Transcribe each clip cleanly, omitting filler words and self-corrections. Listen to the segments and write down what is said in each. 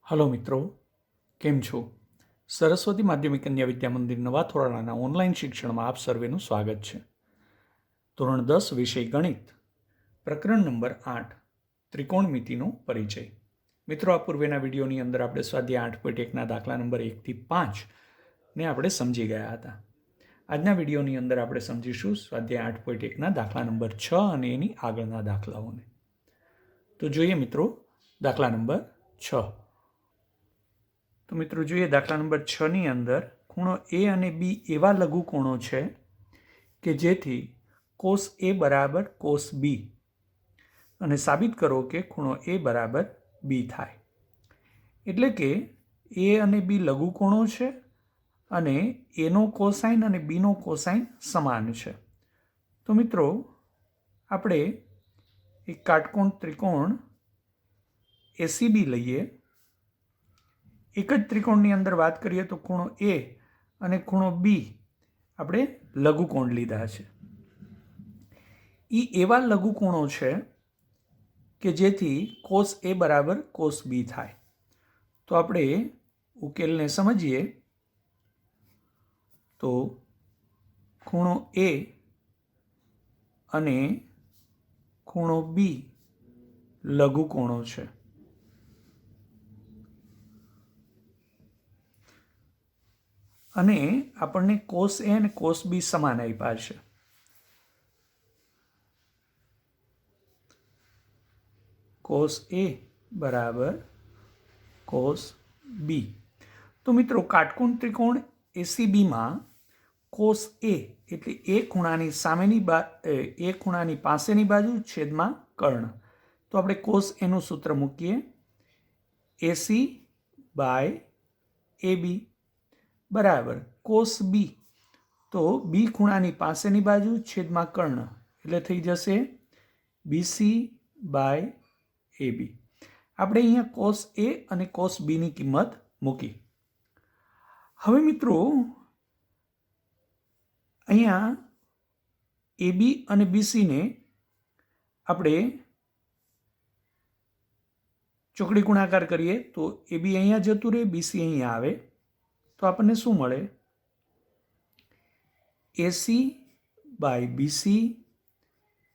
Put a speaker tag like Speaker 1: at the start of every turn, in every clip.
Speaker 1: Hello મિત્રો, કેમ છો? સરસ્વતી માધ્યમિક કન્યા વિદ્યા મંદિર નવા થોરાણાના ઓનલાઈન શિક્ષણમાં આપ સર્વેનું સ્વાગત છે. ધોરણ 10 વિષય ગણિત, પ્રકરણ નંબર 8, ત્રિકોણમિતિનો પરિચય. મિત્રો, આ પૂર્વેના વિડીયોની અંદર આપણે સ્વાધ્યાય 8.1ના દાખલા નંબર 1 થી 5 ને આપણે સમજી ગયા હતા. આજના વિડીયોની અંદર આપણે સમજીશું સ્વાધ્યાય 8.1ના દાખલા નંબર 6 અને એની આગળના દાખલાઓને. તો જોઈએ મિત્રો, દાખલા નંબર 6. તો મિત્રો જોઈએ, દાખલા નંબર 6ની અંદર ખૂણો એ અને બી એવા લઘુકોણો છે કે જેથી કોસ એ બરાબર કોસ બી, અને સાબિત કરો કે ખૂણો એ બરાબર બી થાય. એટલે કે એ અને બી લઘુકોણો છે અને એનો કોસાઇન અને બીનો કોસાઇન સમાન છે. તો મિત્રો, આપણે એક કાટકોણ ત્રિકોણ એસીબી લઈએ. એક જ ત્રિકોણની અંદર વાત કરીએ તો ખૂણો એ અને ખૂણો બી આપણે લઘુકોણ લીધા છે. એ એવા લઘુકોણો છે કે જેથી કોસ એ બરાબર કોસ બી થાય. તો આપણે ઉકેલને સમજીએ તો ખૂણો એ અને ખૂણો બી લઘુકોણો છે. અને આપણને કોસ એ અને કોસ બી સમાન આપ્યા છે. કોસ એ બરાબર કોસ બી. તો મિત્રો, કાટકોણ ત્રિકોણ એસીબીમાં કોસ એ એટલે એ ખૂણાની પાસેની બાજુ છેદમાં કર્ણ. તો આપણે કોસ એનું સૂત્ર મૂકીએ, એસી બાય એ બી બરાબર કોસ બી. તો બી ખૂણાની પાસેની બાજુ છેદમાં કર્ણ એટલે થઈ જશે બીસી બાય એ બી. આપણે અહીંયા કોસ એ અને કોસ બીની કિંમત મૂકી. હવે મિત્રો, અહીંયા એ બી અને બીસીને આપણે ચોકડી ગુણાકાર કરીએ તો એ બી અહીંયા જતું રહે, બીસી અહીંયા આવે. તો આપણને શું મળે? એસી બાય બીસી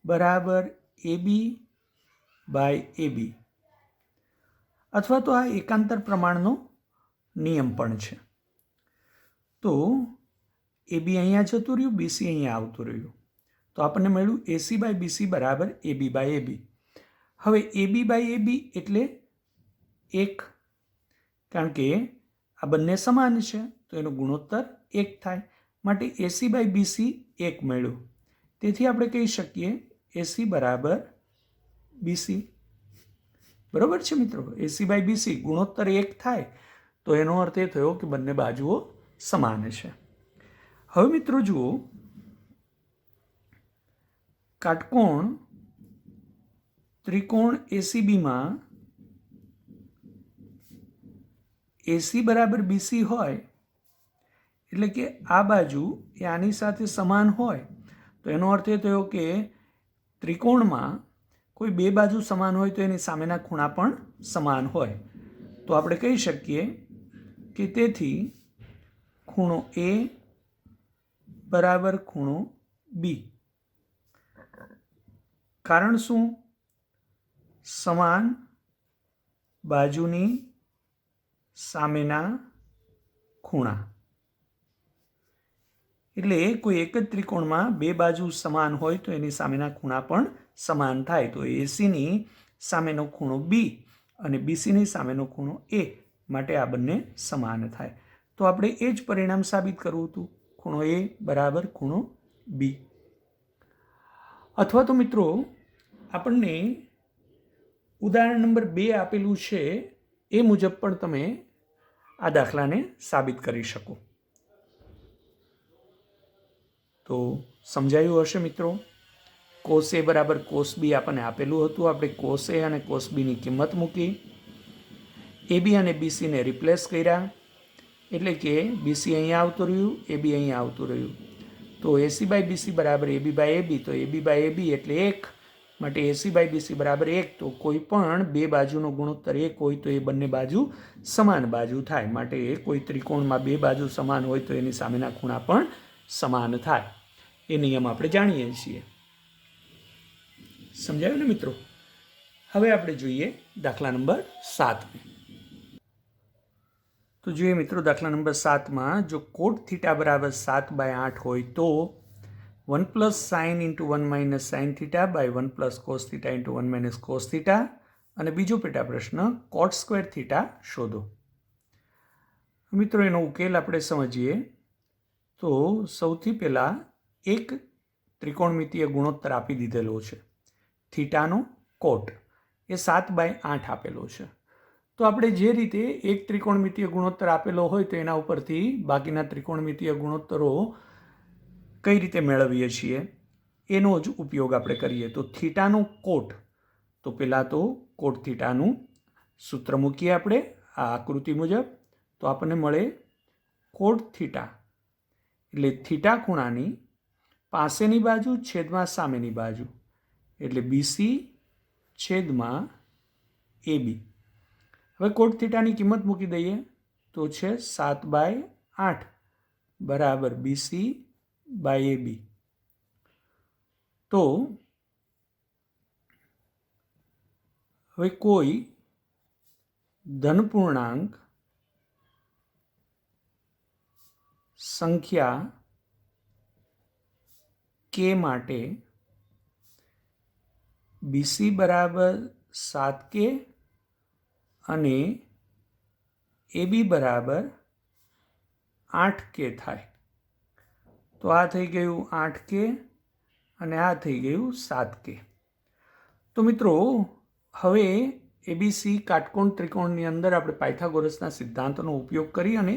Speaker 1: બરાબર એ બી બાય એ બી, અથવા તો આ એકાંતર પ્રમાણનો નિયમ પણ છે. તો એ બી અહીંયા જતું રહ્યું, બીસી અહીંયા આવતું રહ્યું. તો આપણને મળ્યું એસી બાય બીસી બરાબર એ બી બાય એ બી. હવે એ બી બાય એ બી એટલે 1, કારણ કે આ બંને સમાન છે તો એનો ગુણોત્તર 1 થાય. માટે એસી બાય બીસી 1 મળ્યું. તેથી આપણે કહી શકીએ એસી બરાબર બીસી. બરાબર છે મિત્રો? એસી બાય બીસી ગુણોત્તર 1 થાય તો એનો અર્થ એ થયો કે બંને બાજુઓ સમાન છે. હવે મિત્રો જુઓ, કાટકોણ ત્રિકોણ એસીબીમાં એસી બરાબર બીસી હોય એટલે કે આ બાજુ એ આની સાથે સમાન હોય તો એનો અર્થ એ થયો કે ત્રિકોણમાં કોઈ બે બાજુ સમાન હોય તો એની સામેના ખૂણા પણ સમાન હોય. તો આપણે કહી શકીએ કે તેથી ખૂણો એ બરાબર ખૂણો બી. કારણ શું? સમાન બાજુની સામેના ખૂણા. એટલે કોઈ એક જ ત્રિકોણમાં બે બાજુ સમાન હોય તો એની સામેના ખૂણા પણ સમાન થાય. તો એસીની સામેનો ખૂણો બી અને બીસીની સામેનો ખૂણો એ, માટે આ બંને સમાન થાય. તો આપણે એ જ પરિણામ સાબિત કરવું હતું, ખૂણો એ બરાબર ખૂણો બી. અથવા તો મિત્રો, આપણને ઉદાહરણ નંબર 2 આપેલું છે એ મુજબ પણ તમે આ દાખલાને સાબિત કરી શકો. તો સમજાયું હશે મિત્રો? કોસ એ બરાબર કોસ બી આપણને આપેલું હતું. આપણે કોસ એ અને કોસ બીની કિંમત મૂકી, એ બી અને બીસીને રિપ્લેસ કર્યા એટલે કે બીસી અહીંયા આવતું રહ્યું, એ બી અહીંયા આવતું રહ્યું. તો એસી બાય બીસી બરાબર એ બી બાય એ બી. તો એ બી બાય એ બી એટલે 1, માટે AC બાય BC બરાબર 1. તો કોઈ પણ બે બાજુનો ગુણોત્તર 1 હોય તો એ બંને બાજુ સમાન બાજુ થાય. માટે કોઈ ત્રિકોણમાં બે બાજુ સમાન હોય તો એની સામેના ખૂણા પણ સમાન થાય. એ નિયમ આપણે જાણીએ છીએ. સમજાયું ને મિત્રો? હવે આપણે જોઈએ દાખલા નંબર 7. તો જોઈએ મિત્રો, દાખલા નંબર 7માં જો કોટ થીટા બરાબર 7/8 હોય તો 1 plus sine into 1 minus sine theta by 1 plus cos theta into 1 minus cos theta, અને બીજો પેટા પ્રશ્ન કોટ સ્ક્વેર થીટા શોધો. મિત્રો એનો ઉકેલ આપણે સમજીએ. તો સૌથી પહેલાં એક ત્રિકોણમિતીય ગુણોત્તર આપી દીધેલો છે, થીટાનો કોટ એ 7/8 આપેલો છે. તો આપણે જે રીતે એક ત્રિકોણમિતીય ગુણોત્તર આપેલો હોય તો એના ઉપરથી બાકીના ત્રિકોણમિતીય ગુણોત્તરો કઈ રીતે મેળવીએ છીએ એનો જ ઉપયોગ આપણે કરીએ. તો થીટાનો કોટ, તો પહેલાં તો કોટ થીટાનું સૂત્ર મૂકીએ આપણે આ આકૃતિ મુજબ. તો આપણને મળે કોટ થીટા એટલે થીટા ખૂણાની પાસેની બાજુ છેદમાં સામેની બાજુ એટલે BC છેદમાં AB. હવે કોટ થીટાની કિંમત મૂકી દઈએ તો છે 7/8 બરાબર BC બાય AB. તો હવે કોઈ ધનપૂર્ણાંક સંખ્યા k માટે BC બરાબર 7k અને AB બરાબર 8k થાય. તો આ થઈ ગયું 8k અને આ થઈ ગયું 7k. તો મિત્રો હવે ABC કાટકોણ ત્રિકોણની અંદર આપણે પાયથાગોરસના સિદ્ધાંતનો ઉપયોગ કરી અને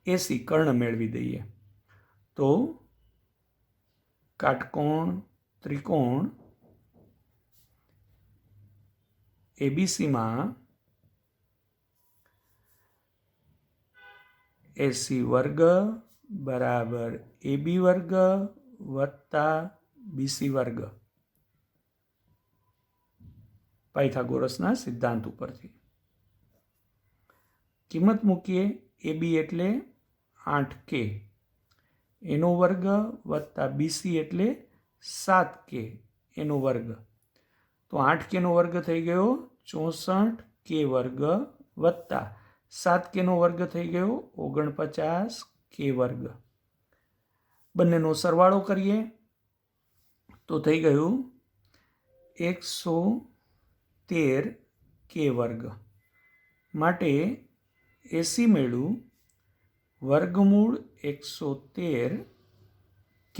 Speaker 1: AC કર્ણ મેળવી દઈએ. તો કાટકોણ ત્રિકોણ ABCમાં AC વર્ગ બરાબર AB વર્ગ વત્તા BC વર્ગ, પાયથાગોરસના સિદ્ધાંત ઉપરથી કિંમત મૂકીએ. AB એટલે 8k એનો વર્ગ વત્તા BC એટલે 7k એનો વર્ગ. તો 8k નો વર્ગ થઈ ગયો 64k વર્ગ વત્તા 7k નો વર્ગ થઈ ગયો 49k વર્ગ. બંનેનો સરવાળો કરીએ તો થઈ ગયું 113k વર્ગ. માટે AC મેળવું વર્ગમૂળ 113k.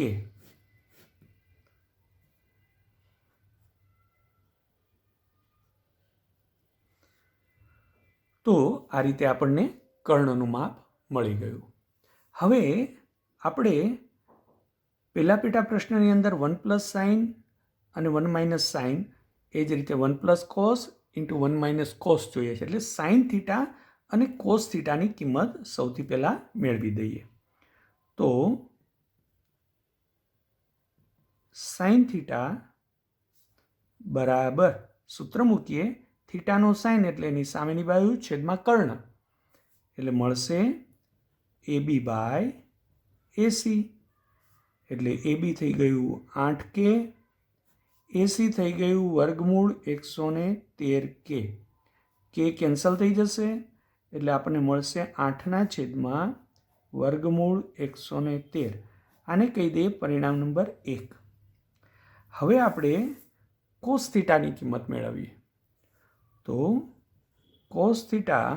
Speaker 1: તો આ રીતે આપણને કર્ણનું માપ મળી ગયું. હવે આપણે પહેલા પેટા પ્રશ્નની અંદર 1 પ્લસ સાઇન અને 1 માઇનસ સાઇન, એ જ રીતે 1 plus cos into 1 minus cos જોઈએ છે. એટલે સાઇન થીટા અને કોસ થીટાની કિંમત સૌથી પહેલાં મેળવી દઈએ. તો સાઇન થીટા બરાબર સૂત્ર મૂકીએ, થીટાનો સાઇન એટલે એની સામેની બાજુ છેદમાં કર્ણ એટલે મળશે AB બાય AC. એટલે AB થઈ ગયું 8k, AC થઈ ગયું વર્ગમૂળ 113k. k કેન્સલ થઈ જશે એટલે આપણને મળશે 8ના છેદમાં વર્ગમૂળ 113. આને કહી દઈએ પરિણામ નંબર 1. હવે આપણે કોસ થીટાની કિંમત મેળવીએ. તો કોસ થીટા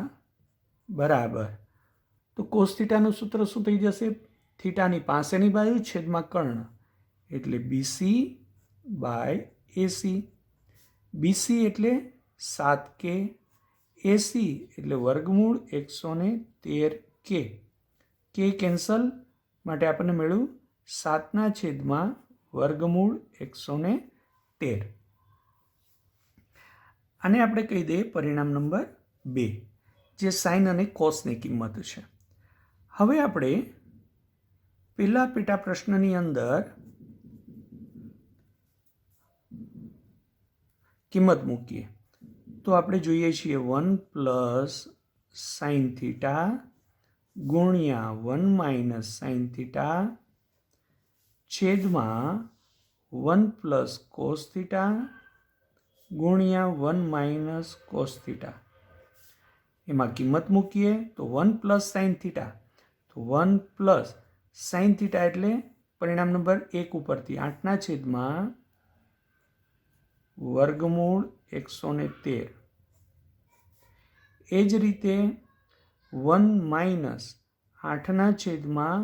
Speaker 1: બરાબર, તો કોસ થીટાનું સૂત્ર શું થઈ જશે? થીટાની પાસેની બાજુ છેદમાં કર્ણ એટલે BC બાય AC. BC એટલે 7k, AC એટલે વર્ગમૂળ 113k. k કેન્સલ માટે આપણને મળ્યું 7ના છેદમાં વર્ગમૂળ 113. આને આપણે કહી દઈએ પરિણામ નંબર 2, જે સાઇન અને કોસની કિંમત છે. હવે આપણે પહેલા પેટા પ્રશ્નની અંદર કિંમત મૂકીએ તો આપણે જોઈએ છીએ 1 પ્લસ સાઇન થીટા ગુણ્યા 1 માઇનસ સાઇન થીટા છેદમાં 1 પ્લસ કોસ થીટા ગુણ્યા 1 માઇનસ કોસ થીટા. એમાં કિંમત મૂકીએ તો 1 પ્લસ સાઇન થીટા, તો 1 પ્લસ સાઇન થીટા એટલે પરિણામ નંબર 1 ઉપરથી 8ના છેદમાં વર્ગમૂળ 113. એ જ રીતે 1 માઇનસ 8ના છેદમાં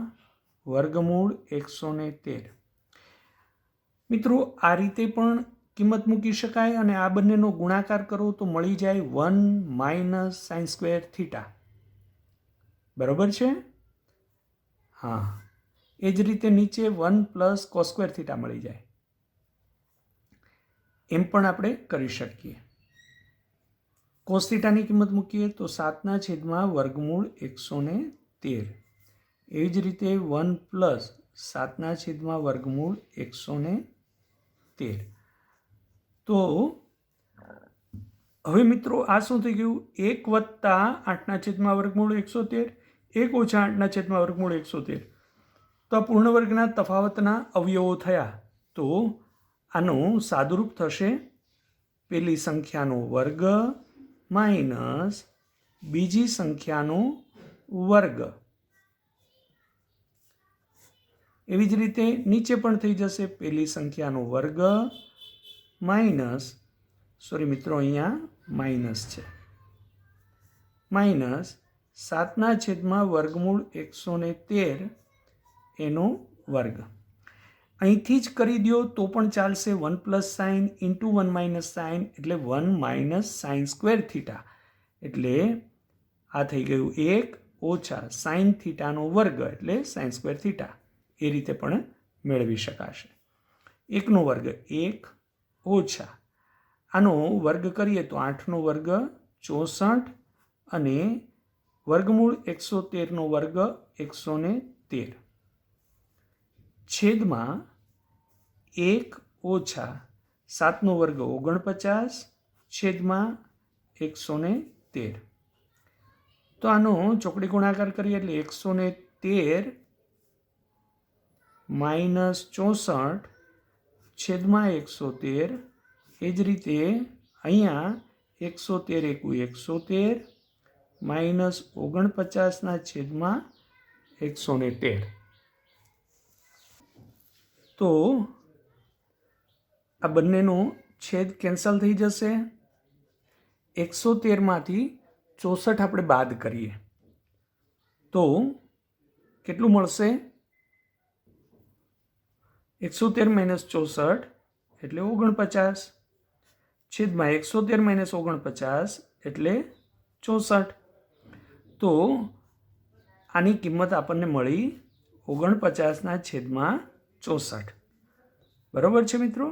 Speaker 1: વર્ગમૂળ 113. મિત્રો આ રીતે પણ કિંમત મૂકી શકાય અને આ બંનેનો ગુણાકાર કરો તો મળી જાય 1 માઇનસ સાઇન સ્ક્વેર થીટા. બરાબર છે? હા, એ જ રીતે નીચે 1 પ્લસ કોસ સ્ક્વેર થીટા મળી જાય. એમ પણ આપણે કરી શકીએ. કોસ થીટાની કિંમત મૂકીએ તો 7ના છેદમાં વર્ગમૂળ 113. એવી જ રીતે 1 પ્લસ 7ના છેદમાં વર્ગમૂળ 113. તો હવે મિત્રો આ શું થઈ ગયું? 1 વત્તા 8ના છેદમાં વર્ગમૂળ 113, 1 ઓછા 8ના છેદમાં વર્ગમૂળ 113. તો આ પૂર્ણ વર્ગના તફાવતના અવયવો થયા. તો આનું સાદુરૂપ થશે પેલી સંખ્યાનો વર્ગ માઇનસ બીજી સંખ્યાનો વર્ગ. એવી જ રીતે નીચે પણ થઈ જશે પેલી સંખ્યાનો વર્ગ માઇનસ, સોરી મિત્રો અહીંયા માઇનસ છે, માઇનસ 7ના છેદમાં વર્ગમૂળ 113 એનો વર્ગ. અહીંથી જ કરી દો તો પણ ચાલશે. 1 plus sine into 1 minus sine એટલે 1 માઇનસ સાઇન સ્ક્વેર થીટા, એટલે આ થઈ ગયું 1 ઓછા સાઇન થીટાનો વર્ગ એટલે સાઇન સ્ક્વેર થીટા. એ રીતે પણ મેળવી શકાશે. 1નો વર્ગ 1 ઓછા આનો વર્ગ કરીએ તો 8નો વર્ગ 64 અને વર્ગમૂળ 113નો વર્ગ 113 છેદમાં 1 ઓછા 7નો વર્ગ 49 છેદમાં 113. તો આનો ચોકડી ગુણાકાર કરીએ એટલે 113 માઇનસ 64 છેદમાં 113. એ જ રીતે અહીંયા 113 એકુ 113 માઇનસ 49ના છેદમાં 113. તો આ બંનેનો છેદ કેન્સલ થઈ જશે. 113માંથી 64 આપણે બાદ કરીએ તો કેટલું મળશે? 113 માઇનસ 64 એટલે 49 છેદમાં 113 માઇનસ 49 એટલે 64. તો આની કિંમત આપણને મળી 49ના છેદમાં 64. બરાબર છે મિત્રો?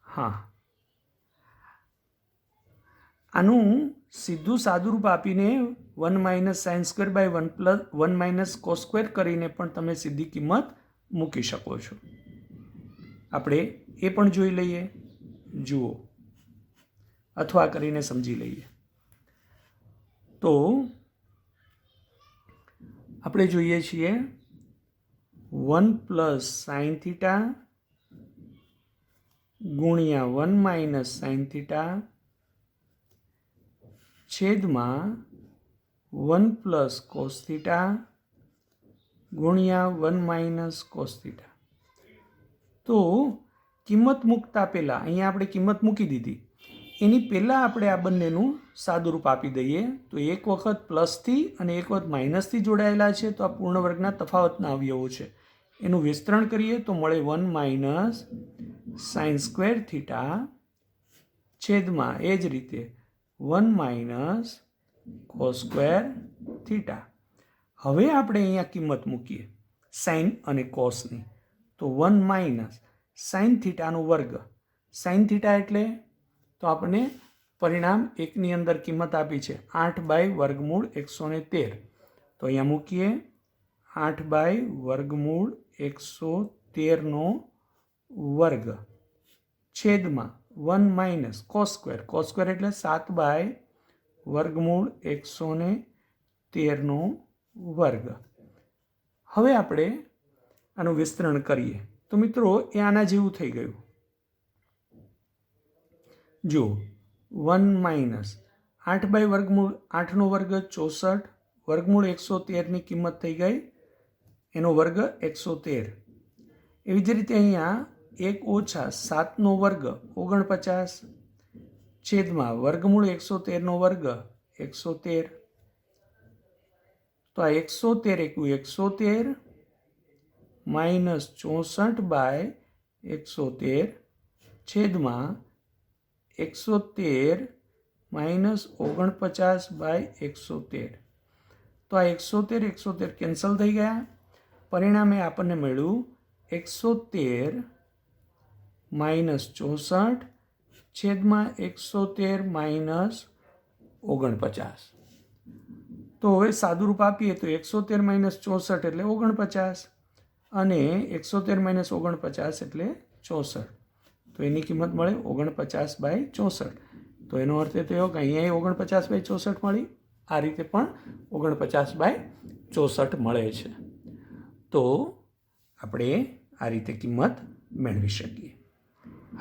Speaker 1: હા, આનું સીધું સાદુરૂપ આપીને 1 minus sine square by 1 plus 1 minus cos square કરીને પણ તમે સીધી કિંમત મૂકી શકો છો. આપણે એ પણ જોઈ લઈએ. જુઓ, અથવા કરીને સમજી લઈએ. તો આપણે જોઈએ છીએ 1 પ્લસ સાઇન થીટા ગુણ્યા 1 માઇનસ સાઇન થીટા છેદમાં 1 પ્લસ કોસ થીટા ગુણ્યા 1 માઇનસ કોસ થીટા. તો કિંમત મૂકતા પહેલાં અહીંયા આપણે કિંમત મૂકી દીધી. એની પહેલાં આપણે આ બંનેનું સાદુરૂપ આપી દઈએ. તો એક વખત પ્લસથી અને એક વખત માઇનસથી જોડાયેલા છે, તો આ પૂર્ણ વર્ગના તફાવતના અવયવો છે. એનું વિસ્તરણ કરીએ તો મળે 1 માઇનસ સાઇન સ્ક્વેર થીટા છેદમાં એ જ રીતે 1 માઇનસ કોસ સ્ક્વેર થીટા. હવે આપણે અહીંયા કિંમત મૂકીએ સાઇન અને કોસની. તો 1 માઇનસ સાઇન થીટાનો વર્ગ. સાઇન થીટા એટલે તો આપણે પરિણામ 1ની અંદર કિંમત આપી છે 8 બાય વર્ગમૂળ 113. તો અહીંયા મૂકીએ 8 બાય વર્ગમૂળ 113નો વર્ગ છેદમાં 1 માઇનસ કોસ સ્ક્વેર એટલે 7/113 વર્ગ. હવે આપણે આનું વિસ્તરણ કરીએ તો મિત્રો એ આના જેવું થઈ ગયું. જો 1 માઇનસ 8/8નો વર્ગ 64, વર્ગમૂળ 113ની કિંમત થઈ ગઈ એનો વર્ગ 113. એવી જ રીતે અહીંયા 1 ઓછા 7નો વર્ગ 49 છેદમાં વર્ગમૂળ 113નો વર્ગ 113. તો આ 113 એકું 113 માઇનસ 64/113 છેદમાં 113 માઇનસ 49/113. તો આ 113 કેન્સલ થઈ ગયા. પરિણામે આપણને મળ્યું 113 માઇનસ 64 છેદમાં 113 માઇનસ 49. તો હવે સાદુરૂપ આપીએ તો 113 માઇનસ 64 એટલે 49 અને 113 માઇનસ 49 એટલે 64. તો એની કિંમત મળે 49/64. તો એનો અર્થ એ થયો કે અહીંયા 49/64 મળી, આ રીતે પણ 49/64 મળે છે. તો આપણે આ રીતે કિંમત મેળવી શકીએ.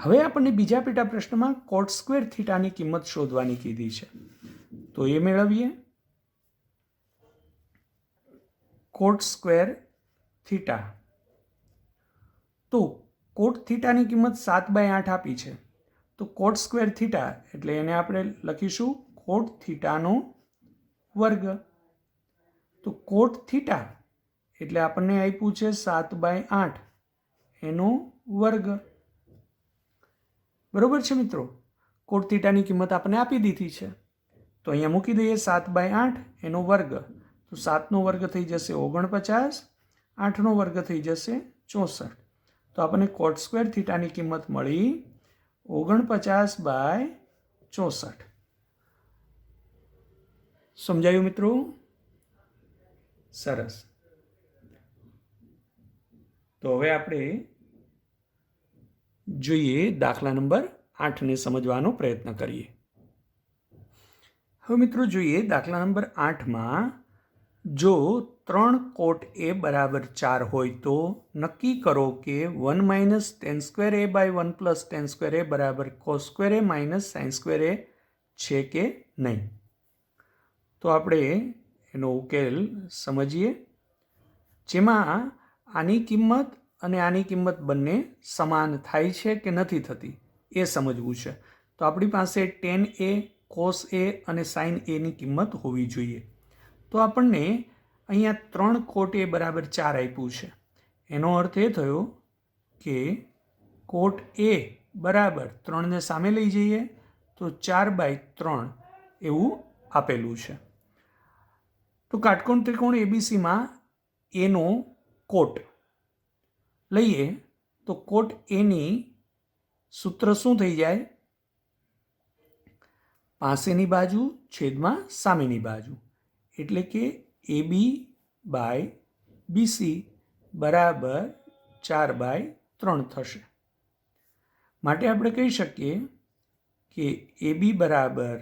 Speaker 1: હવે આપણને બીજા પેટા પ્રશ્નમાં કોટ સ્ક્વેર થીટાની કિંમત શોધવાની કીધી છે. તો એ મેળવીએ. Cot square theta. તો કોટ થીટાની કિંમત 7/8 આપી છે. તો કોટ સ્ક્વેર થીટા એટલે એને આપણે લખીશું કોટ થીટાનો વર્ગ. તો કોટ થીટા એટલે આપણને આપ્યું છે 7/8 એનો વર્ગ. બરોબર છે મિત્રો. કોટ થીટાની કિંમત આપણને આપી દીધી છે. તો અહીંયા મૂકી દઈએ 7/8 એનો વર્ગ. તો 7નો વર્ગ થઈ જશે 49, 8નો વર્ગ થઈ જશે 64. તો આપણને કોટ સ્ક્વેર થીટાની કિંમત મળી 49/64. સમજાયું મિત્રો? સરસ. તો હવે આપણે જોઈએ દાખલા નંબર 8ને સમજવાનો પ્રયત્ન કરીએ. હવે મિત્રો જોઈએ દાખલા નંબર 8માં જો 3 કોટ a બરાબર 4 હોય તો નક્કી કરો કે 1 minus tan square a by 1 plus tan square a બરાબર cos square a minus sin square a છે કે નહીં. તો આપણે એનો ઉકેલ સમજીએ, જેમાં આની કિંમત અને આની કિંમત બંને સમાન થાય છે કે નથી થતી એ સમજવું છે. તો આપણી પાસે tan a, cos a અને sin a ની કિંમત હોવી જોઈએ. તો આપણને અહીંયા 3 કોટ a બરાબર 4 આપ્યું છે. એનો અર્થ એ થયો કે કોટ a બરાબર 3ને સામે લઈ જઈએ તો 4/3 એવું આપેલું છે. તો કાટકોણ ત્રિકોણ એબીસીમાં એનો કોટ લઈએ તો કોટ એની સૂત્ર શું થઈ જાય? પાસેની બાજુ છેદમાં સામેની બાજુ, એટલે કે AB/BC બરાબર 4/3 થશે. માટે આપણે કહી શકીએ કે AB બરાબર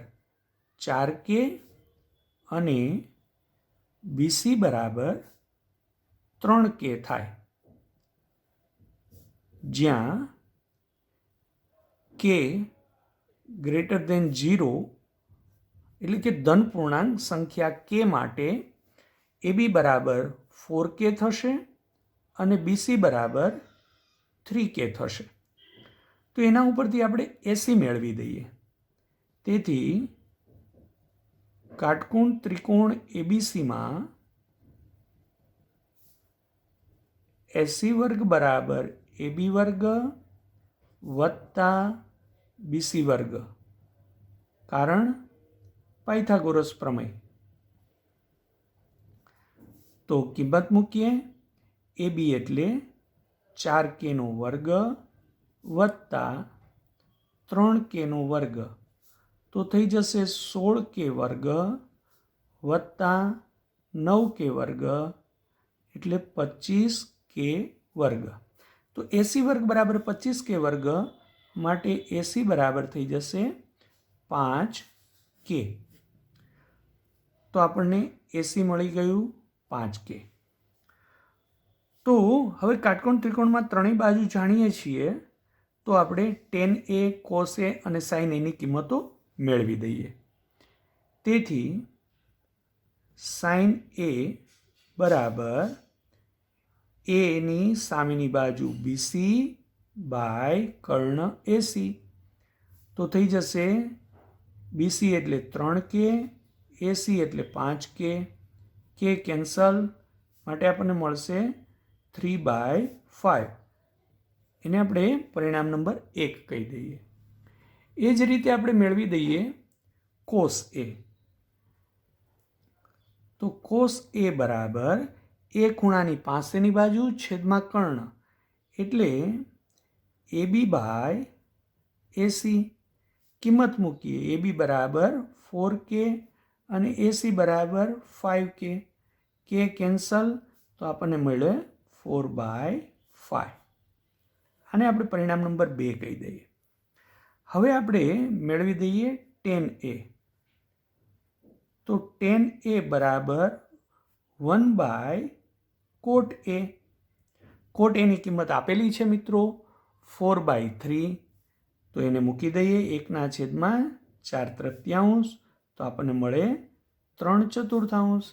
Speaker 1: 4K અને BC બરાબર 3K થાય, જ્યાં K ગ્રેટર દેન 0 એટલે કે ધન પૂર્ણાંક સંખ્યા K માટે AB બરાબર 4K થશે અને BC બરાબર 3K થશે. તો એના ઉપરથી આપણે AC મેળવી દઈએ. તેથી કાટકોણ ત્રિકોણ એબીસીમાં AC વર્ગ બરાબર AB વર્ગ વત્તા BC વર્ગ, કારણ પાયથાગોરસ પ્રમેય. તો કિંમત મૂકીએ. AB એટલે 4K નો વર્ગ વત્તા 3K નો વર્ગ, તો થઈ જશે 16K વર્ગ વત્તા 9K વર્ગ એટલે 25K વર્ગ. તો AC વર્ગ બરાબર 25K વર્ગ માટે એસી બરાબર થઈ જશે 5K. તો આપણને એસી મળી ગયું 5K. તો હવે કાટકોણ ત્રિકોણમાં ત્રણેય બાજુ જાણીએ છીએ, તો આપણે tan A, cos A અને sin A ની કિંમતો મેળવી દઈએ. તેથી sin A બરાબર A ની સામેની બાજુ BC બાય કર્ણ AC. તો થઈ જશે BC એટલે 3K, AC એટલે 5K, K કેન્સલ, માટે આપણને મળશે 3/5. એને આપણે પરિણામ નંબર 1 કહી દઈએ. એ જ રીતે આપણે મેળવી દઈએ cos A. તો cos A બરાબર એ ખૂણાની પાસેની બાજુ છેદમાં કર્ણ એટલે AB બાય AC. કિંમત મૂકીએ. AB બરાબર 4K અને AC બરાબર 5K. K કેન્સલ, તો આપણને મળે 4/5. આને આપણે પરિણામ નંબર 2 કહી દઈએ. હવે આપણે મેળવી દઈએ tan A. તો tan A બરાબર 1/cot A. cot A ની કિંમત આપેલી છે મિત્રો 4/3. તો એને મૂકી દઈએ 1/4. તો આપણને મળે 3/4.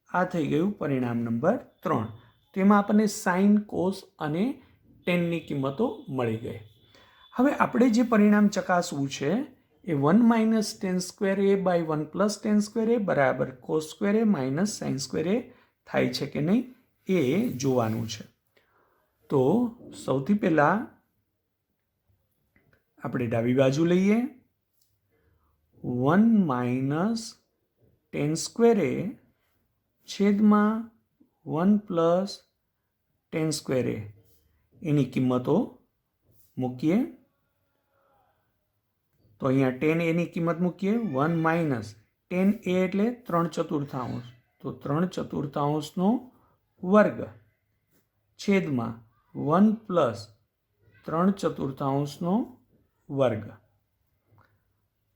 Speaker 1: આ થઈ ગયું પરિણામ નંબર 3. તેમાં આપણને સાઇન, કોસ અને ટેનની કિંમતો મળી ગઈ. હવે આપણે જે પરિણામ ચકાસવું છે એ 1 - tan² A by 1 + tan² A બરાબર cos² A minus sin² A થાય છે કે નહીં એ જોવાનું છે. તો સૌથી પહેલાં આપણે ડાબી બાજુ લઈએ. 1 - tan² A છેદમાં 1 + tan² A એની કિંમતો મૂકીએ. તો અહીંયા tan A ની કિંમત મૂકીએ. 1 - tan A એટલે 3/4. તો 3/4 વર્ગ છેદમાં 1 + 3/4 વર્ગ.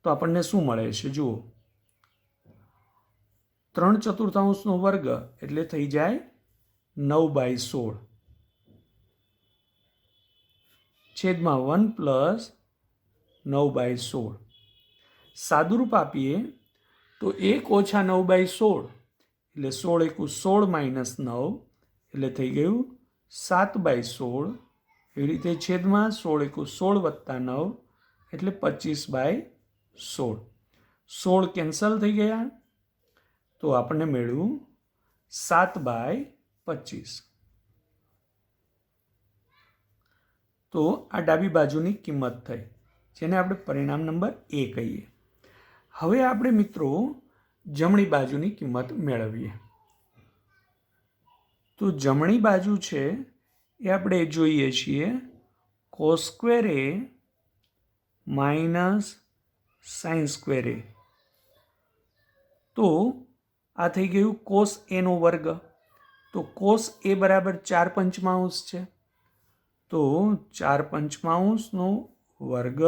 Speaker 1: તો આપણને શું મળે છે જુઓ. 3/4 વર્ગ એટલે થઈ જાય 9/16 છેદમાં 1 + 9/16. સાદુરૂપ આપીએ તો 1 - 9/16 એટલે 16 × 16 - 9 એટલે થઈ ગયું 7/16. એવી રીતે છેદમાં 16 × 16 + 9 એટલે 25/16. 16 કેન્સલ થઈ ગયા, તો આપણને મેળવ્યું 7/25. તો આ ડાબી બાજુની કિંમત થઈ, જેને આપણે પરિણામ નંબર 1 કહીએ. હવે આપણે મિત્રો જમણી બાજુની કિંમત મેળવીએ. તો જમણી બાજુ છે એ આપણે જોઈએ છીએ cos² A minus sin² A. તો આ થઈ ગયું cos A નો વર્ગ. તો cos A બરાબર 4/5 છે. તો 4/5 વર્ગ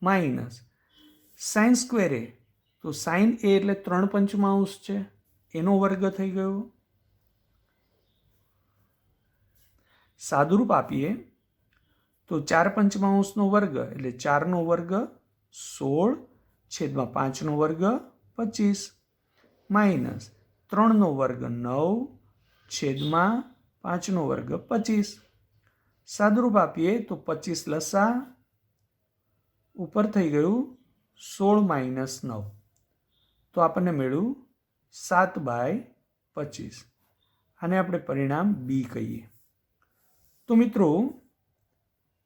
Speaker 1: માઇનસ sin² A. તો sin A એટલે 3/5 છે, એનો વર્ગ થઈ ગયો. સાદુરૂપ આપીએ તો 4/5 વર્ગ એટલે 4 વર્ગ 16 છેદમાં 5 વર્ગ 25 માઇનસ 3 વર્ગ 9 છેદમાં 5 વર્ગ 25. સાદુરૂપ આપીએ તો 25 લસા ઉપર થઈ ગયું 16 - 9. તો આપણને મળ્યું 7/25. આને આપણે પરિણામ B કહીએ. તો મિત્રો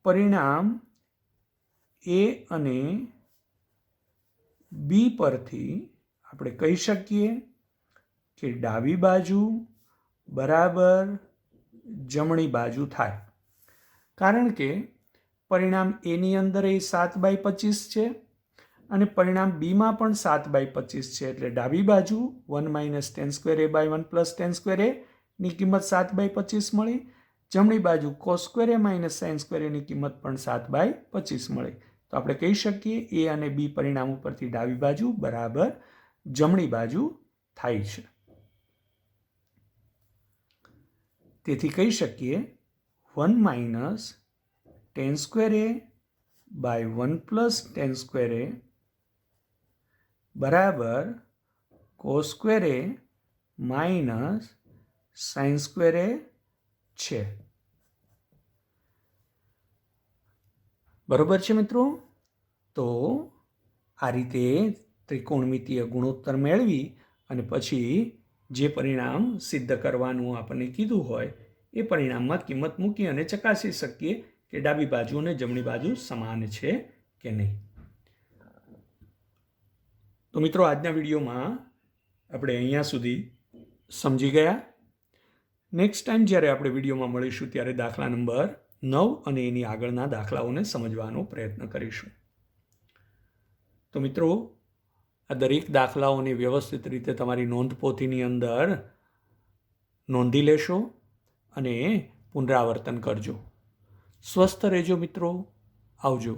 Speaker 1: પરિણામ A અને B પરથી આપણે કહી શકીએ કે ડાબી બાજુ બરાબર જમણી બાજુ થાય. કારણ કે પરિણામ A ની અંદર એ 7/25 છે અને પરિણામ બીમાં પણ 7/25 છે. એટલે ડાબી બાજુ 1 - tan² A by 1 + tan² A ની કિંમત 7/25 મળી. જમણી બાજુ cos square A minus sine square એની કિંમત પણ 7/25 મળે. તો આપણે કહી શકીએ એ અને બી પરિણામ ઉપરથી ડાબી બાજુ બરાબર જમણી બાજુ થાય છે. તેથી કહી શકીએ 1 minus tan square A by 1 plus tan square A બરાબર cos square A minus sine square A છે. બરોબર છે મિત્રો. તો આ રીતે ત્રિકોણમિતીય ગુણોત્તર મેળવી અને પછી જે પરિણામ સિદ્ધ કરવાનું આપણને કીધું હોય એ પરિણામમાં કિંમત મૂકી અને ચકાસી શકીએ કે ડાબી બાજુ અને જમણી બાજુ સમાન છે કે નહીં. તો મિત્રો આજના વિડીયોમાં આપણે અહીંયા સુધી સમજી ગયા. નેક્સ્ટ ટાઈમ જ્યારે આપણે વિડીયોમાં મળીશું ત્યારે દાખલા નંબર 9 અને એની આગળના દાખલાઓને સમજવાનો પ્રયત્ન કરીશું. તો મિત્રો આ દરેક દાખલાઓને વ્યવસ્થિત રીતે તમારી નોંધપોથીની અંદર નોંધી લેશો અને પુનરાવર્તન કરજો. સ્વસ્થ રહેજો મિત્રો. આવજો.